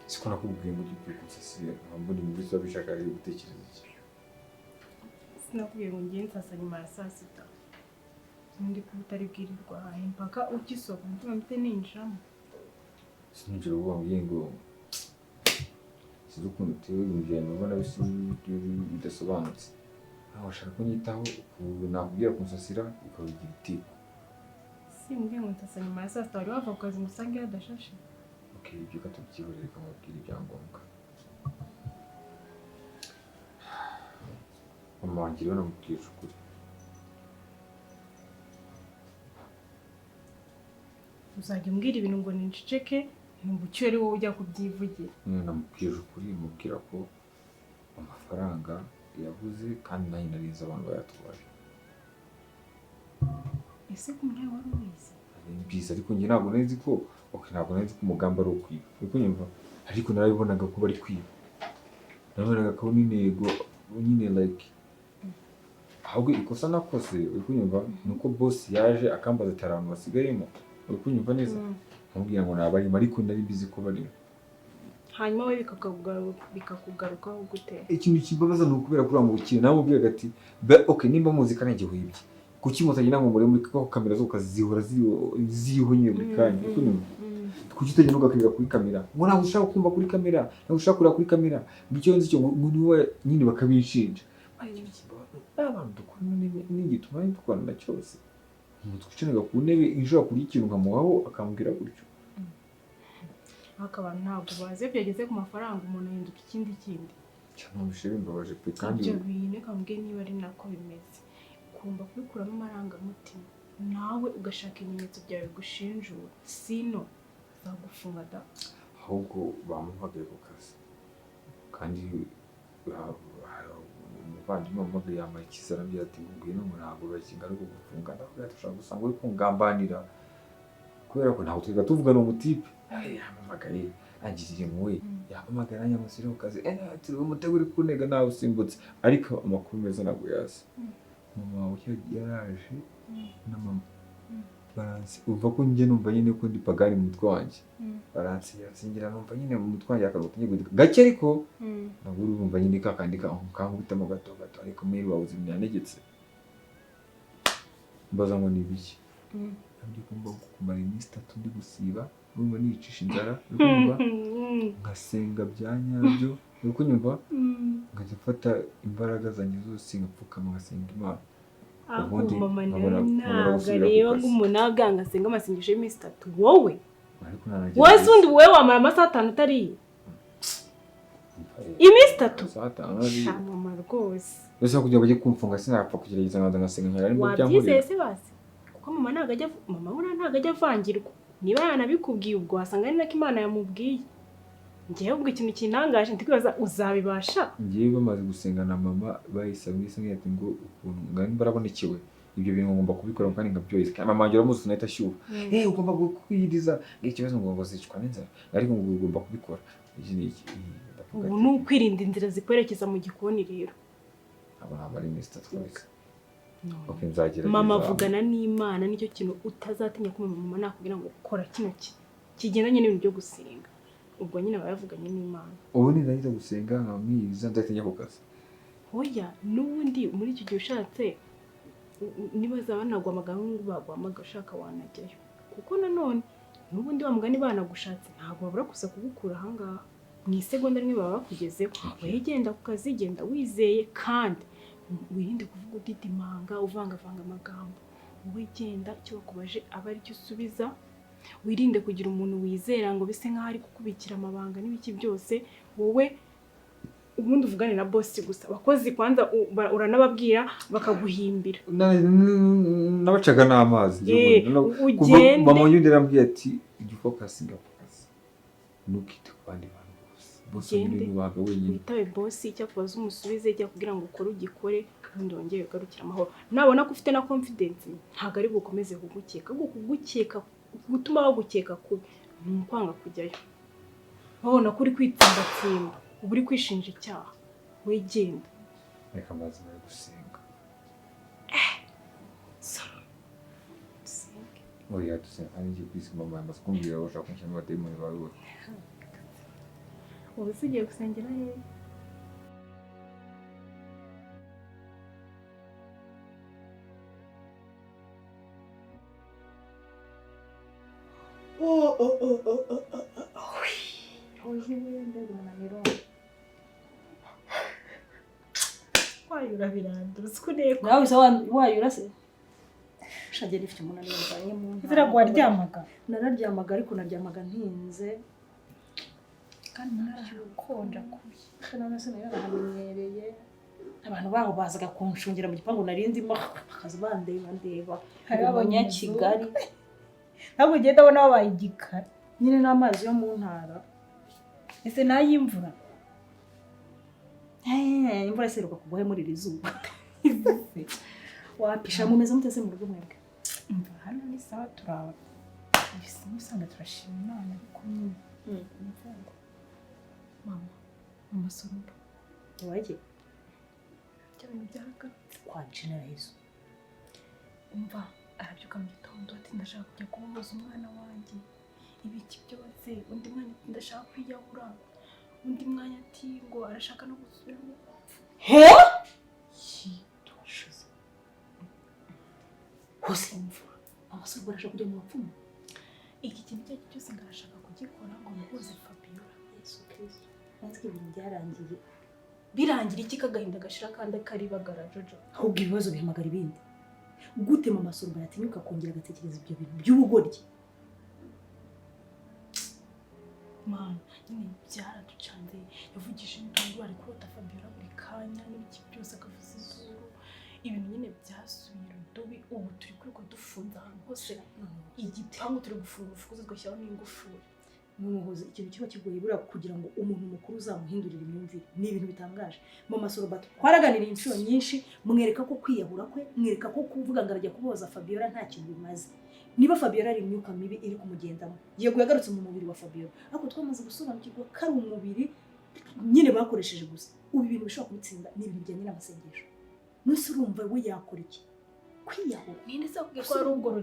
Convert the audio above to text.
siko nakubwiye ngo ujye kunsasira mbona ibintu biba bishaka ari gutekereza iki. Sinakubwiye ngo ngiye nsasa nyuma ya saa sita ndi kubutari bwirirwa impaka ukisohoka umutima mfite ninjiramo. Sinjira ubu wambwiye ngo sinzi ukuntu utewe ibintu mbona bidasobanutse. Aho washaka ko nyitaho nakubwira kunsasira ukabigira itiko. Simbwiye ngo nsasa nyuma ya saa sita wari wava ku kazi musange hadashashe. Okay, ibyo katubyihorere kamubwira ibyangombwa. Mama wanjye rero namubwije ukuri. Uzajya umbwira ibintu ngo ninceceke ntubucyo ari wowe ujya kubyivugira. Namubwije ukuri mubwira ko amafaranga yabuze kandi nanjye narize abantu bayatwaye. Ese kumenya wari ubizi? Biza ariko njye ntabwo nzi ko ntabwo nzi ko umugambi ari ukwiba. Uriko nyumva ariko narabibonaga ko bari kwiba. Nabonaga ko n'intego nyine like ahubwo ikosa nakoze uriko nyumva nuko boss yaje akambaza ati abantu basigayemo. Uriko nyumva neza amubwira ngo nabarimo ariko nari bizi ko barimo. Hanyuma we bikakugarukaho gute? Ikintu kibabaza ni ukubera kuri amubukire nawe ubwira ati okay nimba muzika nanjye wibye kuki mutagira ngo muri ko kamera zo kazihora zihonye buri kanya uriko nyumva kuki utagenda ugakirira kuri kamera ngo ntabwo ushaka kumva kuri kamera ntabwo ushaka kureba kuri kamera bityo nzi cyo ngo niwe nyine bakabishinja abantu dukorana n'igituma dukorana cyose twicanaga ku ntebe injura kuri ikintu nkamuhaho akambwira gutyo. Abantu ntabwo baze byageze ku mafaranga umuntu ahinduka ikindi cyane ubishebe imbabaje pe kandi ibyo bintu kambwiye niba ari nako bimeze ugomba kubikuramo amarangamutima nawe ugashaka ibimenyetso byawe gushinjura sino zagufunga da. Ahubwo bamuhamagaye ku kazi kandi umuvandimwe wamubwiye yambaye ikizara ambwira ati ngwino ntabwo bakinga ari kugufunga ndavuga ati ushobora gusanga uri kungambanira kubera ko ntabwo twiga tuvugana umutipe yampamagaye agiriye muwe yampamagara nyamusire ku kazi ati umutego uri kunega nawe usimbutse ariko amakuru meza ntabwo yazi. Mama wawe yaraje na mama baransi uva ko njye numva nyine ko ndi pagani mu mutwe wanjye baransi yasingira numva nyine mu mutwe wanjye akaruta nyine gake ariko ntabwo urumva nyine kakandika kankubitamo gato ariko meri wawe zinyanegetse mbaza ngo ni biki ndi kumva kumara iminsi 3 ndi gusiba urumva nicisha inzara urumva ngasenga bya nyabyo uriko nyumva ngajya mfata imbaraga zanjye zose ngapfukama ngasenga Imana. Ubundi ntabwo rero umuntu aganga asenga amasengesho y'iminsi 3 wowe wese undi wowe wamara amasaha 5 utariye iminsi 3 mama rwose ese kugira ngo bajye kumfunga sinapfa kugerageza ngasenga nkara ari mu byamuri wabyizeye se basi kuko mama ntabwo ajya avangirwa niba yanabikubwiye ubwo wasanga ari nako Imana yamubwiye. Ngiye ubwo ikintu kinangaje ndikwibaza uzabibasha. Ngiye bamaze gusenga na mama bayisabye ati ngo ukuntu ngani barabonekewe ibyo bintu ngomba kubikora kandi ngabyoyise kandi mama ngira muzi nahita shyuha ugomba kwiriza ikibazo ngo bazicwa n'inzara ariko ngo ugomba kubikora iki ni iki ubu ni ukwirinda inzira zikwerekeza mu gikoni rero abo ntabwo ari Mr. Twese. Okay nzagira mama avugana n'Imana nicyo kintu utazatinya ko mama nakubwira ngo kora kino kigendanye n'ibintu byo gusenga ubwo nyine bayavuganye n'Imana. Ubu ni ndahita gusenga nkamwiriza ndahita njya ku kazi. Hoya nubundi muri icyo gihe ushatse niba zabanagwa amagahungu bagwamaga ushaka wanajyayo kuko nanone nubundi bamugani banagushatse ntabwo babura kuza kugukura ahangaha mu isegonda rimwe baba bakugezeho. Wegenda ku kazi genda wizeye kandi wirinde kuvuga udidimanga uvangavanga amagambo. Wowe genda icyo bakubaje aba ari cyo usubiza. Wirinde kugira umuntu wizera ngo bise nkaho ari kukubikira amabanga n'ibiki byose. Wowe ubundi uvugane na boss gusa bakozi kwanza uranababwira bakaguhimbira nabacaga n'amazi ugende mama yundira ambwiye ati ujye focusinga ku kazi nukite ku bandi bantu bose nyine waga wenyine witabe boss icyo kubaza umusubize ijya kugira ngo ukore ugikore ubundi wongeye ugarukira amahoro. Nabona ko ufite na confidence ntago ari bukomeze kugukeka gutuma bagukeka kubi n'ukwanga kujyayo babona kuri kwitsindatsinda uburi kwishinja icyaha. Wegenda reka mbaze muri gusenga oya dusenga kandi ngiye kwisi mama yamaze kumbwira bashaka kunshyira mu bademoni bawe ubu usigiye gusengera hehe? Wayura birandura sikuneko nawe bisa wayura se shaje rifite umunaniro mbaye mu ntara zira gwaryamaga nararyamaga ariko naryamaga ntinze kandi narakonja kubi none se nayo naramenyereye abantu baho bazaga kunshungira mu gipangu narindimo bakaza bandeba hari abanyakigali ntabwo ugenda abona wabaye igikara nyine n'amazi yo mu ntara ese nayimvura imvura iseruka kugwahe muri iri zuba wapisha mumeze mutese mu rugo mwebwe hano ni sawa turaba ibisimu usanga turashima Imana ariko mama amasoro waje cyane byaraga kwa generalizo umva arabyuka mu gitondo ati ndashaka kujya kuboza umwana wanjye ibiki byose undi mwanya ndashaka kwiyahura undi mwanya ati ngo arashaka no gusubira mu he yitoshize hose imvura amasoro barashaka kujya mu bapfumu iki kintu cyose ngarashaka kugikora ngo muhoze Fabiola Yesu Kristo natwe ibintu byarangiye birangira iki kagahinda gashira kandi karibagara jojo ahubwo ibibazo bihamagara ibindi gute mama Sorba yatinyuka kongera agatekereza ibyo bintu by'ubugoryi man nyine byaraducanze yavugije induru ari kurota Fabiola buri kanya n'iki byose akavuza induru ibintu nyine byasubiye udubi ubu turi kuri ko dufunza ahantu hose igipangu turi gufunga ufukuze tugashyiraho n'ingufuri n'umuhoze ikintu kiba kigoye bura kugira ngo umuntu mukuru uzamuhindurire imyumvire ni ibintu bitangaje mama Sorba twaraganiriye inshuro nyinshi mwereka ko kwiyahura kwe mwereka ko kuvuga ngo arajya kuboza Fabiola nta kintu bimaze niba Fabiola ari imyuka mibi iri kumugendamo yego yagarutse mu mubiri wa Fabiola ariko twamaze gusobanukirwa ko ari umubiri nyine bakoresheje gusa ubu ibintu bishobora kumutsinda ni ibintu bijyanye n'amasengesho nuse urumva we yakora iki kwiyahura ninde se akubwiye ko ari ubwo ruri